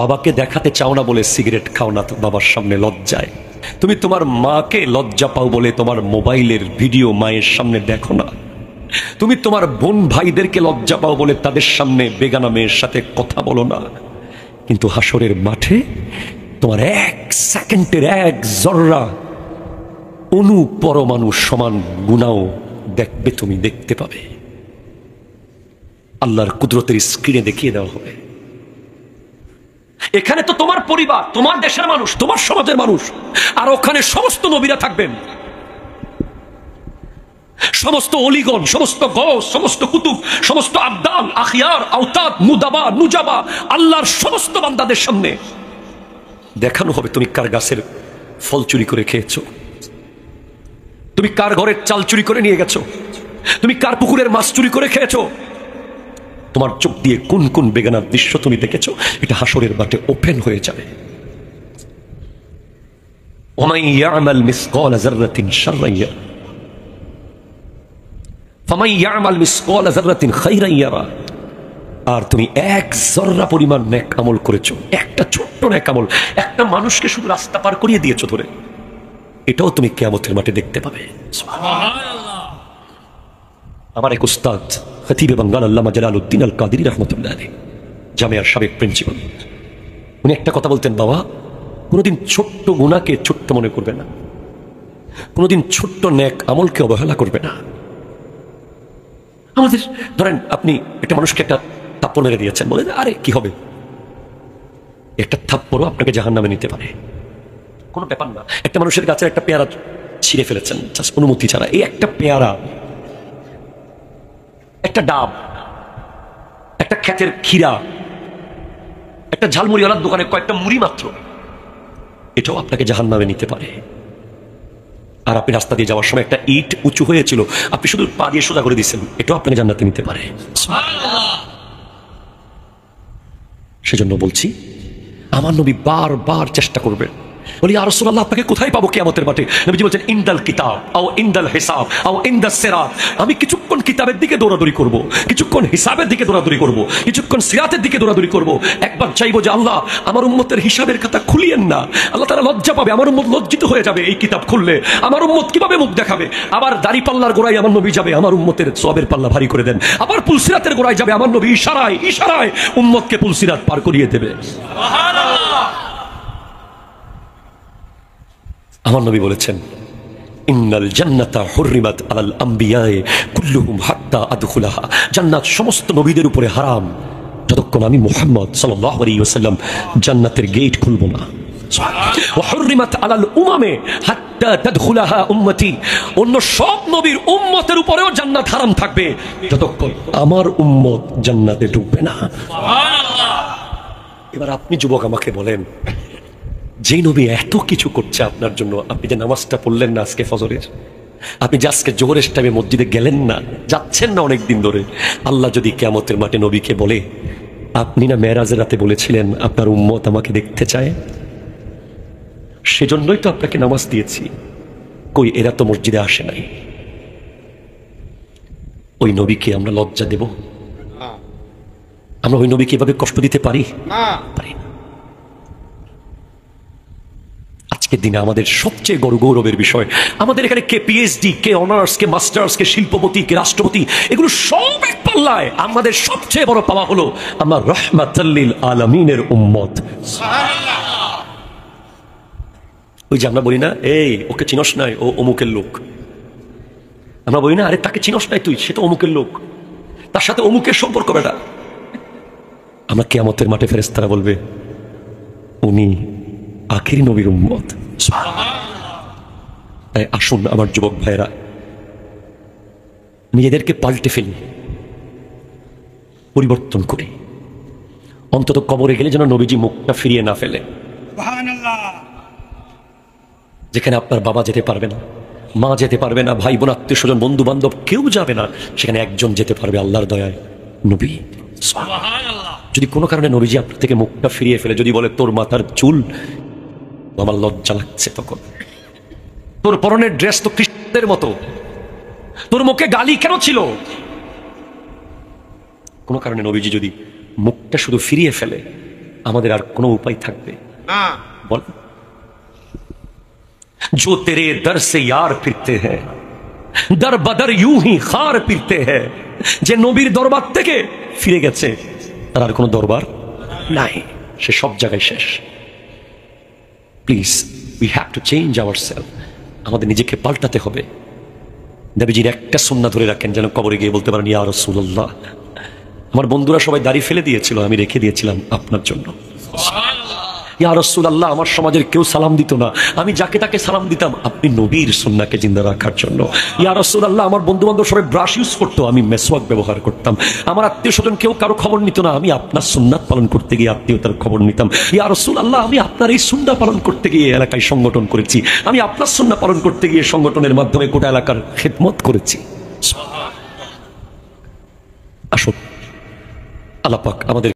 বাবাকে দেখাতে চাও না বলে সিগারেট খাও না বাবার সামনে লজ্জায়। তুমি তোমার মাকে লজ্জা পাও বলে তোমার মোবাইলের ভিডিও মায়ের সামনে দেখো না। তুমি তোমার বোন ভাইদেরকে লজ্জা পাও বলে তাদের সামনে বেগানা মেয়ের সাথে কথা বলো না। কিন্তু হাসরের মাঠে তোমার এক সেকেন্ডের এক জর্রা অনু পরমাণু সমান গুনাও দেখবে, তুমি দেখতে পাবে। আল্লাহর কুদরতের স্ক্রিনে দেখিয়ে দেওয়া হবে। এখানে তো তোমার পরিবার, তোমার দেশের মানুষ, তোমার সমাজের মানুষ, আর ওখানে সমস্ত নবীরা থাকবেন, সমস্ত অলিগণ, সমস্ত গৌস, সমস্ত কুতুব, সমস্ত আবদাল, আখিয়ার, আওতাদ, মুদাবা, নুজাবা, আল্লাহর সমস্ত বান্দাদের সামনে দেখানো হবে তুমি কার গাছের ফল চুরি করে খেয়েছো, তুমি কার ঘরের চাল চুরি করে নিয়ে গেছো, তুমি কার পুকুরের মাছ চুরি করে খেয়েছো। তোমার চোখ দিয়ে কোন কোন বেগানার দৃশ্য তুমি দেখেছো, এটা হাসরের মাঠে ওপেন হয়ে যাবে। ওমান ইয়ামাল মিসকাল যাররাতিন শাররান ইয়ারা ফামান ইয়ামাল মিসকাল যাররাতিন খায়রান ইয়ারা। আর তুমি এক জররা পরিমাণ নেক আমল করেছো, একটা ছোট্ট নেক আমল, একটা মানুষকে শুধু রাস্তা পার করিয়ে দিয়েছো ধরে, এটাও তুমি কিয়ামতের মাঠে দেখতে পাবে। সুবহানাল্লাহ। আমার এক উস্তাদ খতিবে বাঙ্গাল আল্লামা জালালউদ্দিন আল কাদেরী রাহমাতুল্লাহ আলাইহি, জামিয়ার সাবেক প্রিন্সিপাল, উনি একটা কথা বলতেন, বাবা কোনোদিন ছোট্ট গুনাহকে ছোট্ট মনে করবে না, কোনোদিন ছোট্ট নেক আমলকে অবহেলা করবে না। আমাদের ধরেন আপনি একটা মানুষকে একটা থাপ্পড় মেরে দিয়েছেন, বলে আরে কি হবে, একটা থাপ্পড়ও আপনাকে জাহান্নামে নিতে পারে, কোনো ব্যাপার না। একটা মানুষের গাছের একটা পেয়ারা ছিঁড়ে ফেলেছেন জাস্ট অনুমতি ছাড়া, এই একটা পেয়ারা, একটা ডাব, একটা ক্ষেতের খিরা, একটা ঝালমুড়িওয়ালার দোকানে কয়েকটা মুড়ি মাত্র, এটাও আপনাকে জাহান্নামে নিতে পারে। আর আপনি রাস্তা দিয়ে যাওয়ার সময় একটা ইট উঁচু হয়েছিল, আপনি শুধু পা দিয়ে সোজা করে দিচ্ছেন, এটাও আপনাকে জান্নাতে নিতে পারে। সেজন্য বলছি, আমার নবী বারবার চেষ্টা করবেন, বলি ইয়া রাসূলুল্লাহ আপনাকে কোথায় পাবো কিয়ামতের মাঠে? নবীজি বলছেন ইনদাল কিতাব আও ইনদাল হিসাব আও ইনদাস সিরাত। আমি কিছুক্ষণ কিতাবের দিকে দৌড়াদৌড়ি করব, কিছুক্ষণ হিসাবের দিকে দৌড়াদৌড়ি করব, কিছুক্ষণ সিরাতের দিকে দৌড়াদৌড়ি করব। একবার চাইবো যে আল্লাহ আমার উম্মতের হিসাবের খাতা খুলিয়েন না, আল্লাহ তাআলা লজ্জা পাবে, আমার উম্মত লজ্জিত হয়ে যাবে এই কিতাব খুললে, আমার উম্মত কিভাবে মুখ দেখাবে। আবার দাড়ি পাল্লার গোড়ায় আমার নবী যাবে, আমার উম্মতের সওয়াবের পাল্লা ভারী করে দেন। আবার পুলসিরাতের গোড়ায় যাবে, আমার নবী ইশারায় ইশারায় উম্মতকে পুলসিরাত পার করিয়ে দেবে। সুবহানাল্লাহ। আমার নবী বলেছেন ইন্নাল জান্নাতা হুররিমাত আলাল আমবিয়ায়ে কুল্লুহুম হাত্তা আদখুলাহা। জান্নাত সমস্ত নবীদের উপরে হারাম যতক্ষণ আমি মুহাম্মদ সাল্লাল্লাহু আলাইহি ওয়াসাল্লাম জান্নাতের গেট খুলব না। ওয়া হুররিমাত আলাল উমামে হাত্তা তাদখুলাহা উম্মতি। অন্য সব নবীর উম্মতের উপরেও জান্নাত হারাম থাকবে যতক্ষণ আমার উম্মত জান্নাতে ঢুকবে না। সুবহানাল্লাহ। এবার আপনি যুবক আমাকে বলেন, যে নবী এত কিছু করছে আপনার জন্য, আপনি যে নামাজটা পড়লেন না আজকে ফজরের, আপনি যে আজকে জোহরের টাইমে মসজিদে গেলেন না, যাচ্ছেন না অনেক দিন ধরে, আল্লাহ যদি কিয়ামতের মাঠে নবীকে বলে আপনি না মেরাজের রাতে বলেছিলেন আপনার উম্মত আমাকে দেখতে চায়, সেজন্যই তো আপনাকে নামাজ দিয়েছি, কই এরা তো মসজিদে আসে নাই, ওই নবীকে আমরা লজ্জা দেব? আমরা ওই নবীকে এভাবে কষ্ট দিতে পারি? পারি না। আজকের দিনে আমাদের সবচেয়ে গৌরবের বিষয়, আমাদের এখানে কে পিএইচডি, কে অনার্স, কে মাস্টার্স, কে শিল্পপতি, কে রাষ্ট্রপতি, এগুলো সব এক পাল্লায়। আমাদের সবচেয়ে বড় পাওয়া হলো আমরা রাহমাতাল লিল আলামিনের উম্মত। সুবহানাল্লাহ। ওই যে আমরা বলি না, এই ওকে চিনস নাই, ও অমুকের লোক। আমরা বলি না, আরে তাকে চিনস নাই তুই, সে তো অমুকের লোক, তার সাথে অমুকের সম্পর্ক বেটা। আমরা কিয়ামতের মাঠে ফেরেশতারা বলবে উনি আখিরি নবীর উম্মত। তাই আসুন আমার যুবক ভাইরা, নিজেদেরকে পাল্টে ফেলি, পরিবর্তন করি, অন্তত কবরে গেলে যেন নবীজি মুখটা ফিরিয়ে না ফেলে। যেখানে আপনার বাবা যেতে পারবে না, মা যেতে পারবে না, ভাই বোন, আত্মীয় স্বজন, বন্ধু বান্ধব কেউ যাবে না, সেখানে একজন যেতে পারবে, আল্লাহর দয়ায় নবী। যদি কোনো কারণে নবীজি আপনার থেকে মুখটা ফিরিয়ে ফেলে, যদি বলে তোর মাথার চুল আমার লজ্জা লাগছে, তখন তোর পরনের ড্রেস তো খ্রিস্টানদের মতো, তোর মুখে গালি কেন ছিল, কোনো কারণে নবীজি যদি মুখটা শুধু ফিরিয়ে ফেলে, আমাদের আর কোনো উপায় থাকবে না? বল, जो तेरे दर से यार फिरते हैं दर बदर यूं ही खार फिरते हैं, যে নবীর দরবার থেকে ফিরে গেছে তার আর কোনো দরবার নাই, সে সব জায়গায় শেষ। Please we have to change ourself, আমাদের নিজেকে পাল্টাতে হবে। নবীজির একটা সুন্নাত ধরে রাখেন, যেন কবরে গিয়ে বলতে পারেন ইয়া রাসূলুল্লাহ, আমার বন্ধুরা সবাই দাড়ি ফেলে দিয়েছিল, আমি রেখে দিয়েছিলাম আপনার জন্য। ইয়া রাসূলুল্লাহ, আমার সমাজের কেউ সালাম দিত না, আমি যাকে তাকে সালাম দিতাম আপনি নবীর সুন্নাহকে জিন্দা রাখার জন্য। ইয়া রাসূলুল্লাহ, আমার বন্ধু বান্ধব সবাই ব্রাশ ইউজ করতো, আমি মেসওয়াক ব্যবহার করতাম। আমার আত্মীয় স্বজন কেউ কারো খবর নিত না, আমি আপনার সুন্নাত পালন করতে গিয়ে আত্মীয়তার খবর নিতাম। ইয়া রাসূলুল্লাহ, আমি আপনার এই সুন্নাহ পালন করতে গিয়ে এলাকায় সংগঠন করেছি, আমি আপনার সুন্নাহ পালন করতে গিয়ে সংগঠনের মাধ্যমে গোটা এলাকার খেদমত করেছি। আসুন আল্লাহ পাক আমাদের